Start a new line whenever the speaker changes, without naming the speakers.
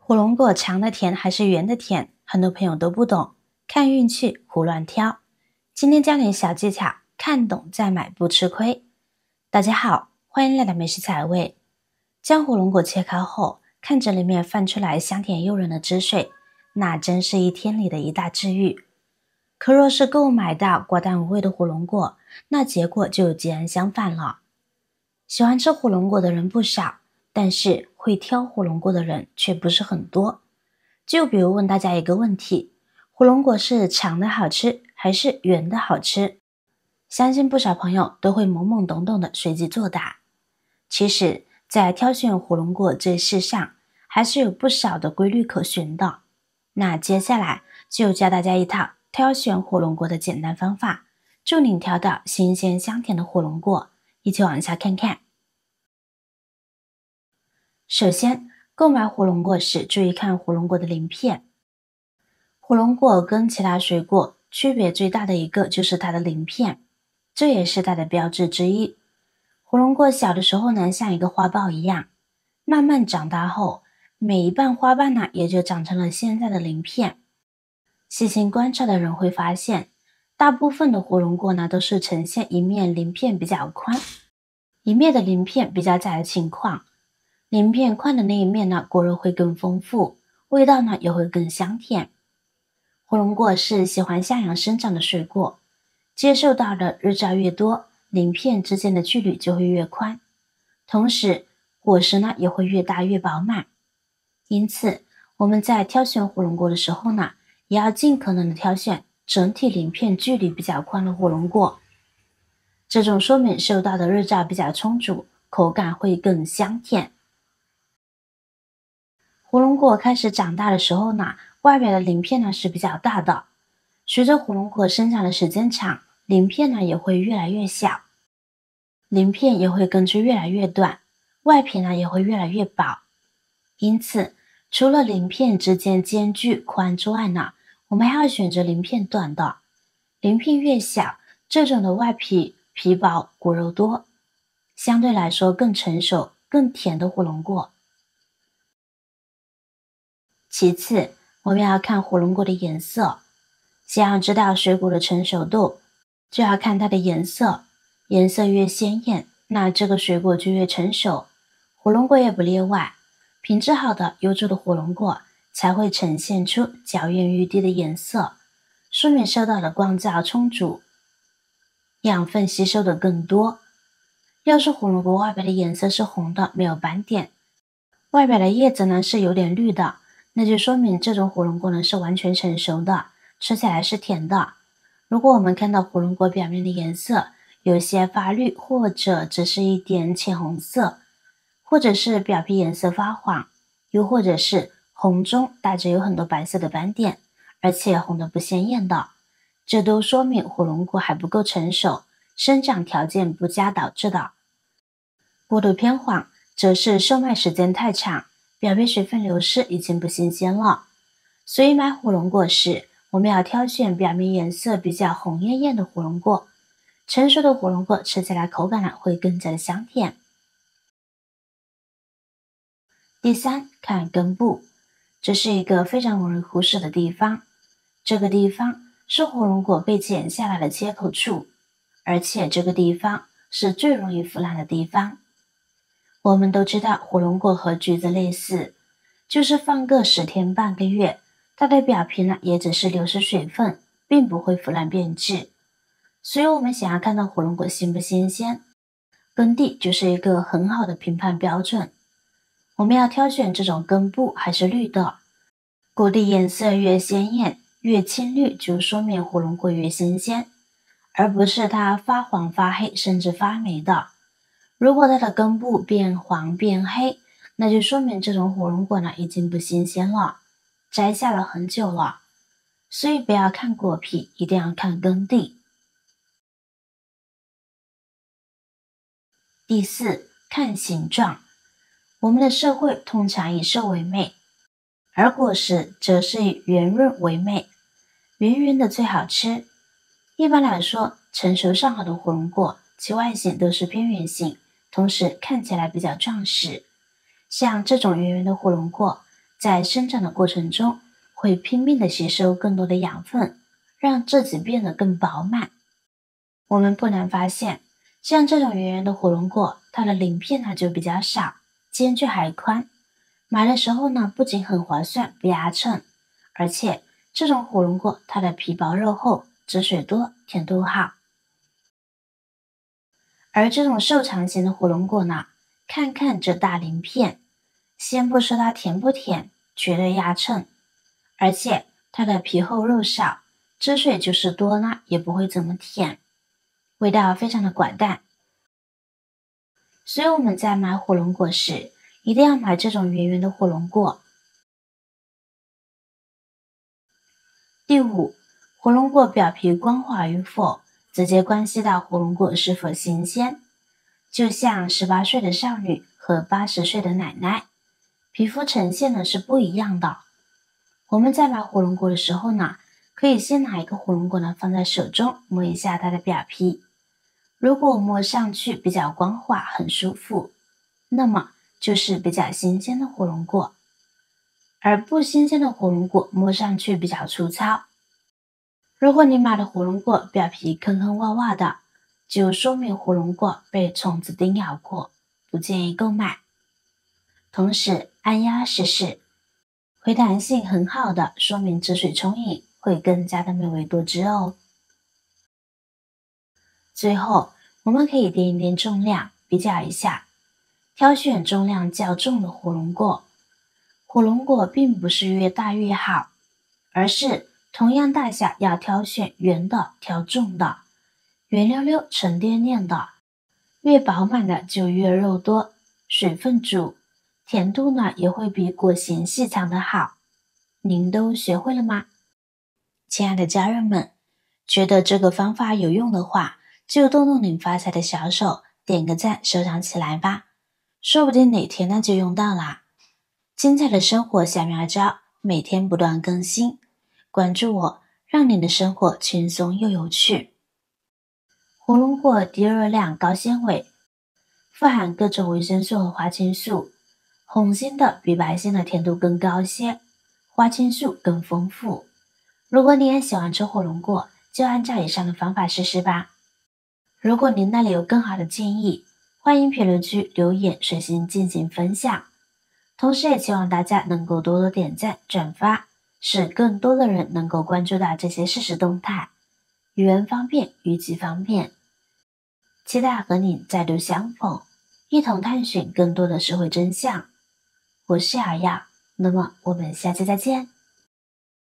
火龙果长的甜还是圆的甜，很多朋友都不懂，看运气胡乱挑。今天教你小技巧，看懂再买不吃亏。大家好，欢迎来到美食彩味。将火龙果切开后，看着里面泛出来香甜诱人的汁水，那真是一天里的一大治愈。可若是购买到寡淡无味的火龙果，那结果就截然相反了。喜欢吃火龙果的人不少，但是会挑火龙果的人却不是很多。就比如问大家一个问题，火龙果是长的好吃还是圆的好吃？相信不少朋友都会懵懵懂懂的随机作答。其实在挑选火龙果这事上，还是有不少的规律可循的。那接下来就教大家一套挑选火龙果的简单方法，助你挑到新鲜香甜的火龙果。一起往下看看。首先，购买火龙果时注意看火龙果的鳞片。火龙果跟其他水果区别最大的一个就是它的鳞片，这也是它的标志之一。火龙果小的时候呢，像一个花苞一样，慢慢长大后，每一瓣花瓣呢也就长成了现在的鳞片。细心观察的人会发现，大部分的火龙果呢都是呈现一面鳞片比较宽，一面的鳞片比较窄的情况。鳞片宽的那一面呢，果肉会更丰富，味道呢也会更香甜。火龙果是喜欢向阳生长的水果，接受到的日照越多，鳞片之间的距离就会越宽，同时果实呢也会越大越饱满。因此我们在挑选火龙果的时候呢，也要尽可能的挑选整体鳞片距离比较宽的火龙果，这种说明受到的日照比较充足，口感会更香甜。火龙果开始长大的时候呢，外表的鳞片呢是比较大的，随着火龙果生长的时间长，鳞片呢也会越来越小，鳞片也会跟着越来越短，外皮呢也会越来越薄。因此，除了鳞片之间间距宽之外呢，我们还要选择鳞片短的。鳞片越小，这种的外皮皮薄果肉多，相对来说更成熟更甜的火龙果。其次，我们要看火龙果的颜色。想要知道水果的成熟度，就要看它的颜色，颜色越鲜艳，那这个水果就越成熟。火龙果也不例外，品质好的优质的火龙果才会呈现出娇艳欲滴的颜色，说明受到的光照充足，养分吸收的更多。要是火龙果外表的颜色是红的，没有斑点，外表的叶子呢是有点绿的，那就说明这种火龙果呢是完全成熟的，吃起来是甜的。如果我们看到火龙果表面的颜色有些发绿，或者只是一点浅红色，或者是表皮颜色发黄，又或者是红中带着有很多白色的斑点，而且红的不鲜艳的，这都说明火龙果还不够成熟，生长条件不佳导致的。过度偏黄则是售卖时间太长，表皮水分流失，已经不新鲜了。所以买火龙果时，我们要挑选表面颜色比较红艳艳的火龙果，成熟的火龙果吃起来口感呢会更加的香甜。第三，看根部，这是一个非常容易忽视的地方。这个地方是火龙果被剪下来的切口处，而且这个地方是最容易腐烂的地方。我们都知道火龙果和橘子类似，就是放个10天半个月，它的表皮呢也只是流失水分，并不会腐烂变质。所以我们想要看到火龙果新不新鲜，根蒂就是一个很好的评判标准。我们要挑选这种根部还是绿的，果蒂颜色越鲜艳越青绿，就说明火龙果越新鲜，而不是它发黄发黑甚至发霉的。如果它的根部变黄变黑，那就说明这种火龙果呢已经不新鲜了，摘下了很久了。所以不要看果皮，一定要看根蒂。第四，看形状。我们的社会通常以瘦为美，而果实则是以圆润为美，圆圆的最好吃。一般来说，成熟上好的火龙果其外形都是偏圆形，同时看起来比较壮实。像这种圆圆的火龙果，在生长的过程中会拼命的吸收更多的养分，让自己变得更饱满。我们不难发现，像这种圆圆的火龙果，它的鳞片呢就比较少，间距还宽。买的时候呢，不仅很划算不压秤，而且这种火龙果它的皮薄肉厚，汁水多，甜度好。而这种瘦长型的火龙果呢，看看这大鳞片，先不说它甜不甜，绝对压秤。而且它的皮厚肉少，汁水就是多呢，也不会怎么甜，味道非常的寡淡。所以我们在买火龙果时，一定要买这种圆圆的火龙果。第五，火龙果表皮光滑与否，直接关系到火龙果是否新鲜。就像18岁的少女和80岁的奶奶，皮肤呈现的是不一样的。我们在买火龙果的时候呢，可以先拿一个火龙果呢放在手中，摸一下它的表皮。如果摸上去比较光滑，很舒服，那么就是比较新鲜的火龙果。而不新鲜的火龙果摸上去比较粗糙。如果你买的火龙果表皮坑坑洼洼的，就说明火龙果被虫子叮咬过，不建议购买。同时按压试试，回弹性很好的，说明汁水充盈，会更加的美味多汁哦。最后我们可以掂一掂重量，比较一下，挑选重量较重的火龙果。火龙果并不是越大越好，而是同样大小要挑选圆的，挑重的，圆溜溜沉甸甸的，越饱满的就越肉多，水分足，甜度呢也会比果形细长的好。您都学会了吗？亲爱的家人们，觉得这个方法有用的话，就动动您发财的小手，点个赞收藏起来吧，说不定哪天呢就用到啦。精彩的生活小妙招，每天不断更新，关注我，让你的生活轻松又有趣。火龙果低热量高纤维，富含各种维生素和花青素，红心的比白心的甜度更高些，花青素更丰富。如果你也喜欢吃火龙果，就按照以上的方法试试吧。如果您那里有更好的建议，欢迎评论区留言随心进行分享。同时也希望大家能够多多点赞转发，使更多的人能够关注到这些事实动态，予人方便于己方便。期待和你再度相逢，一同探寻更多的社会真相。我是瑶瑶，那么我们下期再见。